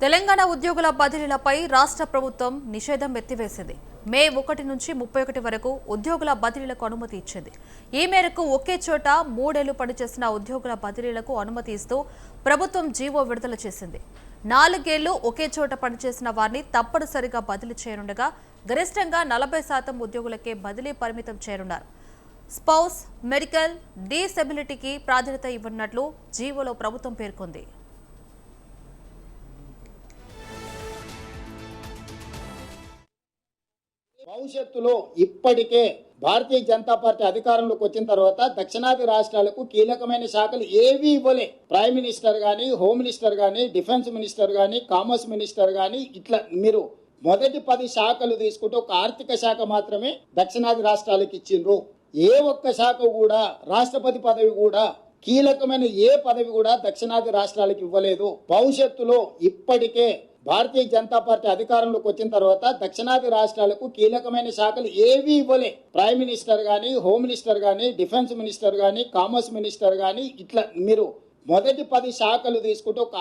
తెలంగాణ ఉద్యోగుల బదిలీలపై రాష్ట్ర ప్రభుత్వం నిషేధం ఎత్తివేసింది. మే 1 నుంచి 31 వరకు ఉద్యోగుల బదిలీలకు అనుమతి ఇచ్చింది. ఈ మేరకు ఒకే చోట 3 ఏళ్లు పనిచేసిన ఉద్యోగుల బదిలీలకు అనుమతి ఇస్తూ ప్రభుత్వం జీవో విడుదల చేసింది. 4 ఏళ్లు ఒకే చోట పనిచేసిన వారిని తప్పనిసరిగా బదిలీ చేయనుండగా గరిష్టంగా 40% ఉద్యోగులకే బదిలీ పరిమితం చేయనున్నారు. స్పౌస్, మెడికల్, డిసెబిలిటీకి ప్రాధాన్యత ఇవ్వనున్నట్లు జీవోలో ప్రభుత్వం పేర్కొంది. భవిష్యత్తులో ఇప్పటికే భారతీయ జనతా పార్టీ అధికారంలోకి వచ్చిన తర్వాత దక్షిణాది రాష్ట్రాలకు కీలకమైన శాఖలు ఏవి ఇవ్వలే. ప్రైమ్ మినిస్టర్ గాని, హోమ్ మినిస్టర్ గాని, డిఫెన్స్ మినిస్టర్ గాని, కామర్స్ మినిస్టర్ గాని, ఇట్లా మీరు మొదటి 10 శాఖలు తీసుకుంటే ఒక ఆర్థిక శాఖ మాత్రమే దక్షిణాది రాష్ట్రాలకు ఇచ్చిండ్రు. ఏ ఒక్క శాఖ కూడా, రాష్ట్రపతి పదవి కూడా, కీలకమైన ఏ పదవి కూడా దక్షిణాది రాష్ట్రాలకు ఇవ్వలేదు. భవిష్యత్తులో ఇప్పటికే భారతీయ జనతా పార్టీ అధికారంలోకి వచ్చిన తర్వాత దక్షిణాది రాష్ట్రాలకు కీలకమైన శాఖలు ఏవి ఇవ్వలే. ప్రైమ్ మినిస్టర్ గాని, హోమ్ మినిస్టర్ గాని, డిఫెన్స్ మినిస్టర్ గాని, కామర్స్ మినిస్టర్ గాని, ఇట్లా మీరు మొదటి 10 శాఖలు తీసుకుంటే ఒక